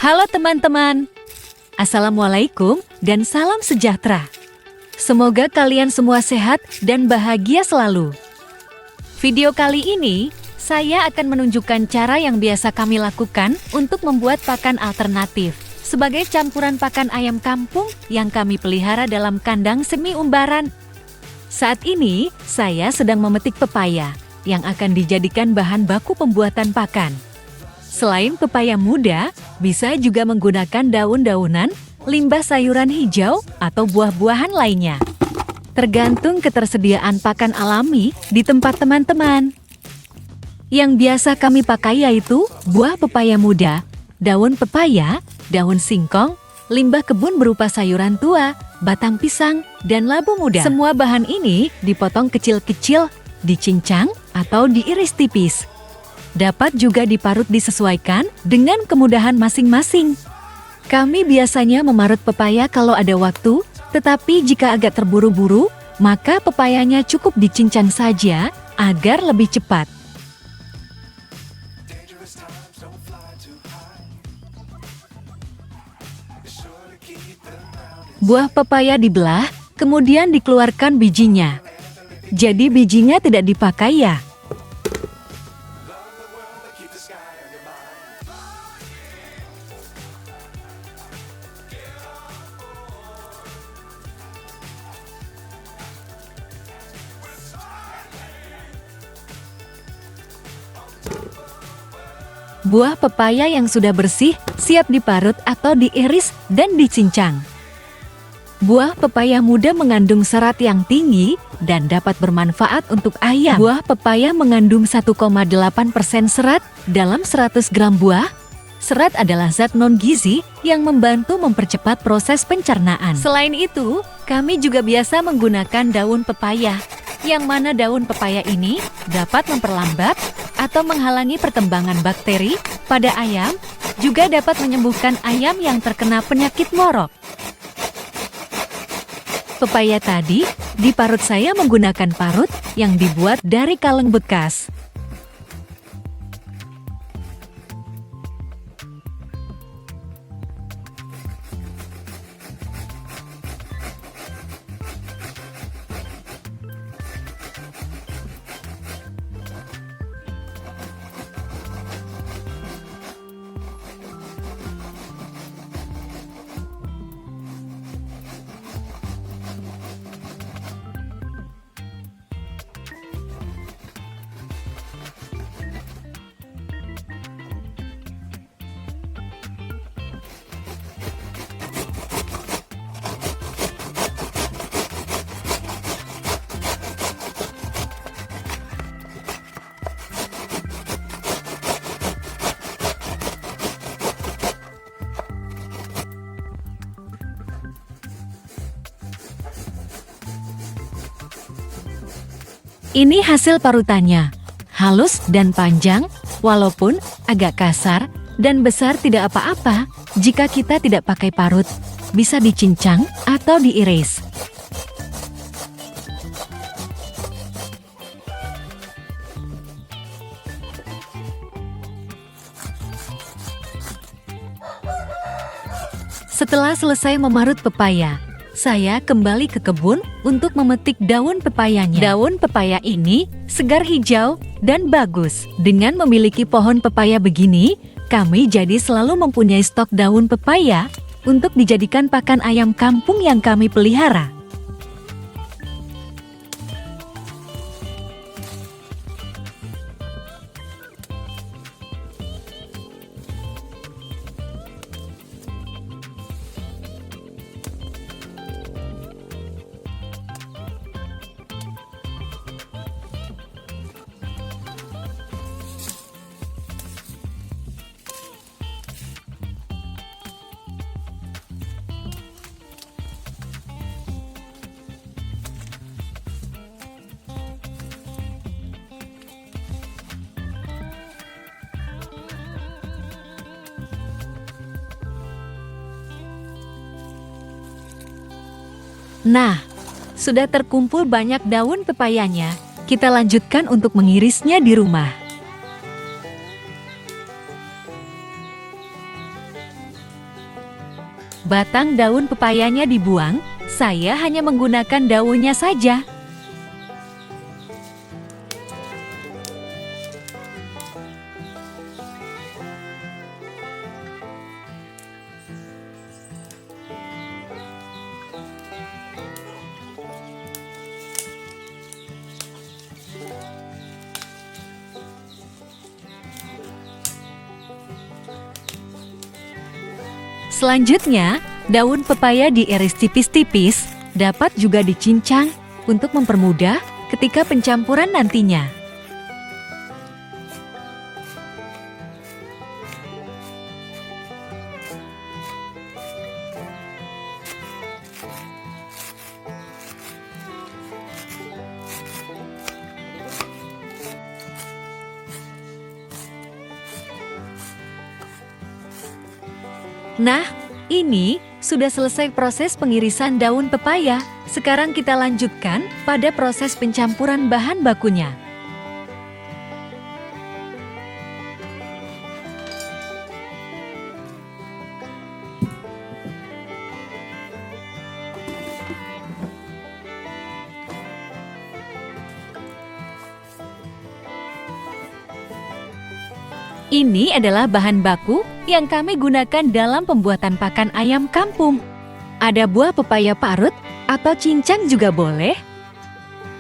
Halo teman-teman, Assalamualaikum dan salam sejahtera. Semoga kalian semua sehat dan bahagia selalu. Video kali ini, saya akan menunjukkan cara yang biasa kami lakukan untuk membuat pakan alternatif sebagai campuran pakan ayam kampung yang kami pelihara dalam kandang semi umbaran. Saat ini, saya sedang memetik pepaya yang akan dijadikan bahan baku pembuatan pakan. Selain pepaya muda, bisa juga menggunakan daun-daunan, limbah sayuran hijau, atau buah-buahan lainnya. Tergantung ketersediaan pakan alami di tempat teman-teman. Yang biasa kami pakai yaitu buah pepaya muda, daun pepaya, daun singkong, limbah kebun berupa sayuran tua, batang pisang, dan labu muda. Semua bahan ini dipotong kecil-kecil, dicincang, atau diiris tipis. Dapat juga diparut disesuaikan dengan kemudahan masing-masing. Kami biasanya memarut pepaya kalau ada waktu, tetapi jika agak terburu-buru, maka pepayanya cukup dicincang saja agar lebih cepat. Buah pepaya dibelah, kemudian dikeluarkan bijinya. Jadi bijinya tidak dipakai ya. Buah pepaya yang sudah bersih, siap diparut atau diiris dan dicincang. Buah pepaya muda mengandung serat yang tinggi dan dapat bermanfaat untuk ayam. Buah pepaya mengandung 1,8% serat dalam 100 gram buah. Serat adalah zat non-gizi yang membantu mempercepat proses pencernaan. Selain itu, kami juga biasa menggunakan daun pepaya, yang mana daun pepaya ini dapat memperlambat atau menghalangi perkembangan bakteri pada ayam, juga dapat menyembuhkan ayam yang terkena penyakit ngorok. Pepaya tadi diparut saya menggunakan parut yang dibuat dari kaleng bekas. Ini hasil parutannya, halus dan panjang, walaupun agak kasar dan besar tidak apa-apa jika kita tidak pakai parut, bisa dicincang atau diiris. Setelah selesai memarut pepaya, saya kembali ke kebun untuk memetik daun pepayanya. Daun pepaya ini segar hijau dan bagus. Dengan memiliki pohon pepaya begini, kami jadi selalu mempunyai stok daun pepaya untuk dijadikan pakan ayam kampung yang kami pelihara. Nah, sudah terkumpul banyak daun pepayanya. Kita lanjutkan untuk mengirisnya di rumah. Batang daun pepayanya dibuang, saya hanya menggunakan daunnya saja. Selanjutnya, daun pepaya diiris tipis-tipis, dapat juga dicincang untuk mempermudah ketika pencampuran nantinya. Nah, ini sudah selesai proses pengirisan daun pepaya. Sekarang kita lanjutkan pada proses pencampuran bahan bakunya. Ini adalah bahan baku yang kami gunakan dalam pembuatan pakan ayam kampung. Ada buah pepaya parut atau cincang juga boleh.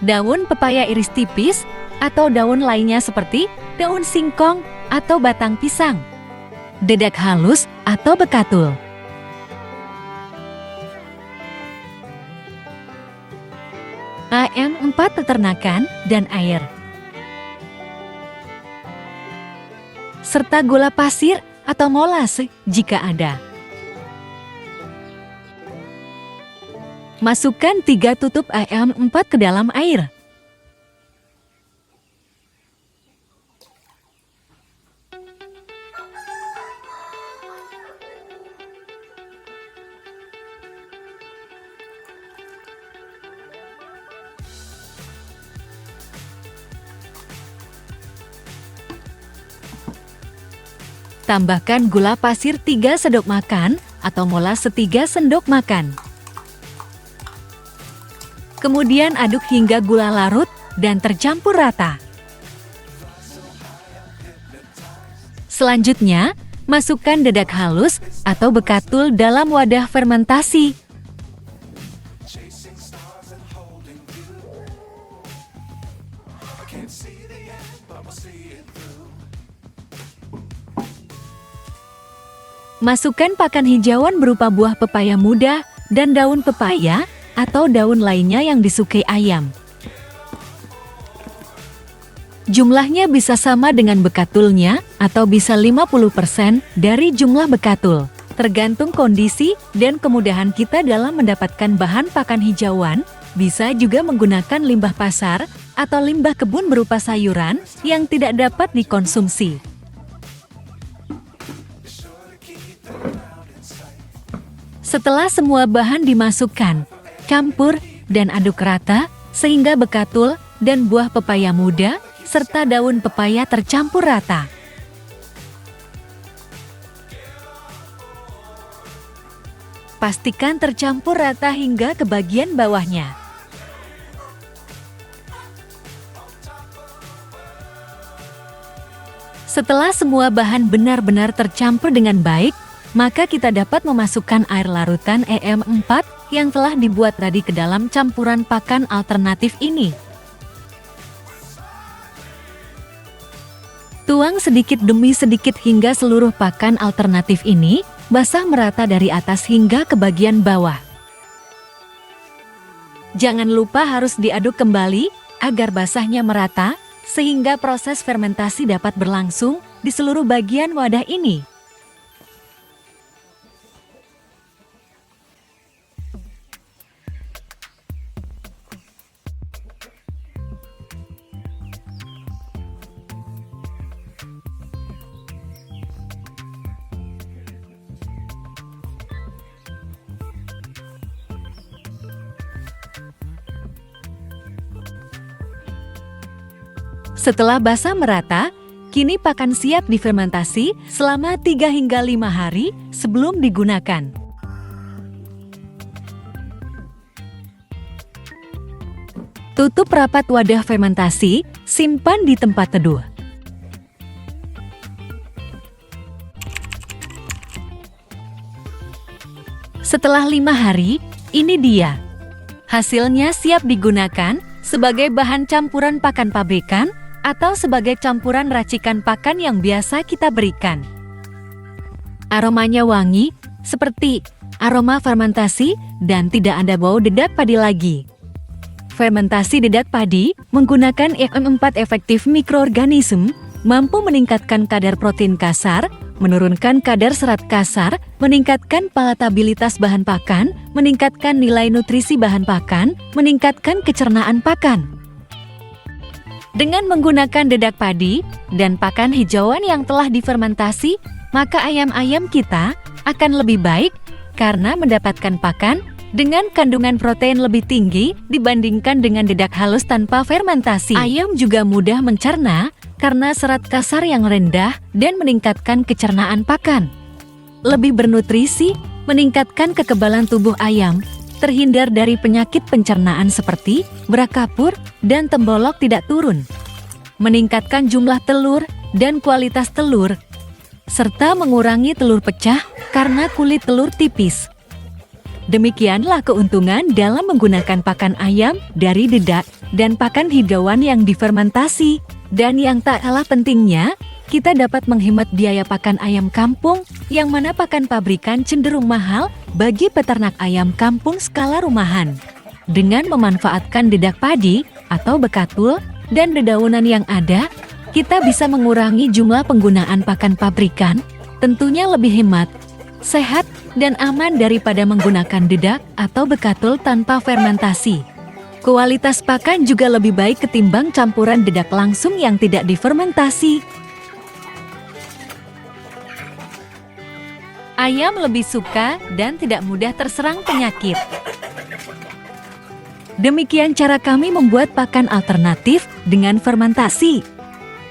Daun pepaya iris tipis atau daun lainnya seperti daun singkong atau batang pisang. Dedak halus atau bekatul. AM4 peternakan dan air. Serta gula pasir atau molase jika ada. Masukkan 3 tutup AM4 ke dalam air. Tambahkan gula pasir 3 sendok makan atau molase 3 sendok makan. Kemudian aduk hingga gula larut dan tercampur rata. Selanjutnya, masukkan dedak halus atau bekatul dalam wadah fermentasi. Masukkan pakan hijauan berupa buah pepaya muda dan daun pepaya atau daun lainnya yang disukai ayam. Jumlahnya bisa sama dengan bekatulnya atau bisa 50% dari jumlah bekatul. Tergantung kondisi dan kemudahan kita dalam mendapatkan bahan pakan hijauan, bisa juga menggunakan limbah pasar atau limbah kebun berupa sayuran yang tidak dapat dikonsumsi. Setelah semua bahan dimasukkan, campur dan aduk rata sehingga bekatul dan buah pepaya muda serta daun pepaya tercampur rata. Pastikan tercampur rata hingga ke bagian bawahnya. Setelah semua bahan benar-benar tercampur dengan baik, maka kita dapat memasukkan air larutan AM4 yang telah dibuat tadi ke dalam campuran pakan alternatif ini. Tuang sedikit demi sedikit hingga seluruh pakan alternatif ini basah merata dari atas hingga ke bagian bawah. Jangan lupa harus diaduk kembali agar basahnya merata sehingga proses fermentasi dapat berlangsung di seluruh bagian wadah ini. Setelah basah merata, kini pakan siap difermentasi selama 3 hingga 5 hari sebelum digunakan. Tutup rapat wadah fermentasi, simpan di tempat teduh. Setelah 5 hari, ini dia. Hasilnya siap digunakan sebagai bahan campuran pakan pabrikan atau sebagai campuran racikan pakan yang biasa kita berikan. Aromanya wangi, seperti aroma fermentasi dan tidak ada bau dedak padi lagi. Fermentasi dedak padi menggunakan EM4 efektif mikroorganisme, mampu meningkatkan kadar protein kasar, menurunkan kadar serat kasar, meningkatkan palatabilitas bahan pakan, meningkatkan nilai nutrisi bahan pakan, meningkatkan kecernaan pakan. Dengan menggunakan dedak padi dan pakan hijauan yang telah difermentasi, maka ayam-ayam kita akan lebih baik karena mendapatkan pakan dengan kandungan protein lebih tinggi dibandingkan dengan dedak halus tanpa fermentasi. Ayam juga mudah mencerna karena serat kasar yang rendah dan meningkatkan kecernaan pakan. Lebih bernutrisi, meningkatkan kekebalan tubuh ayam, terhindar dari penyakit pencernaan seperti berak kapur dan tembolok tidak turun. Meningkatkan jumlah telur dan kualitas telur, serta mengurangi telur pecah karena kulit telur tipis. Demikianlah keuntungan dalam menggunakan pakan ayam dari dedak dan pakan hijauan yang difermentasi. Dan yang tak kalah pentingnya, kita dapat menghemat biaya pakan ayam kampung, yang mana pakan pabrikan cenderung mahal bagi peternak ayam kampung skala rumahan. Dengan memanfaatkan dedak padi atau bekatul dan dedaunan yang ada, kita bisa mengurangi jumlah penggunaan pakan pabrikan, tentunya lebih hemat, sehat, dan aman daripada menggunakan dedak atau bekatul tanpa fermentasi. Kualitas pakan juga lebih baik ketimbang campuran dedak langsung yang tidak difermentasi. Ayam lebih suka dan tidak mudah terserang penyakit. Demikian cara kami membuat pakan alternatif dengan fermentasi.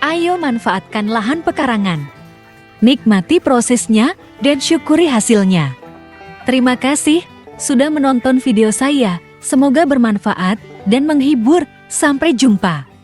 Ayo manfaatkan lahan pekarangan. Nikmati prosesnya dan syukuri hasilnya. Terima kasih sudah menonton video saya. Semoga bermanfaat dan menghibur. Sampai jumpa.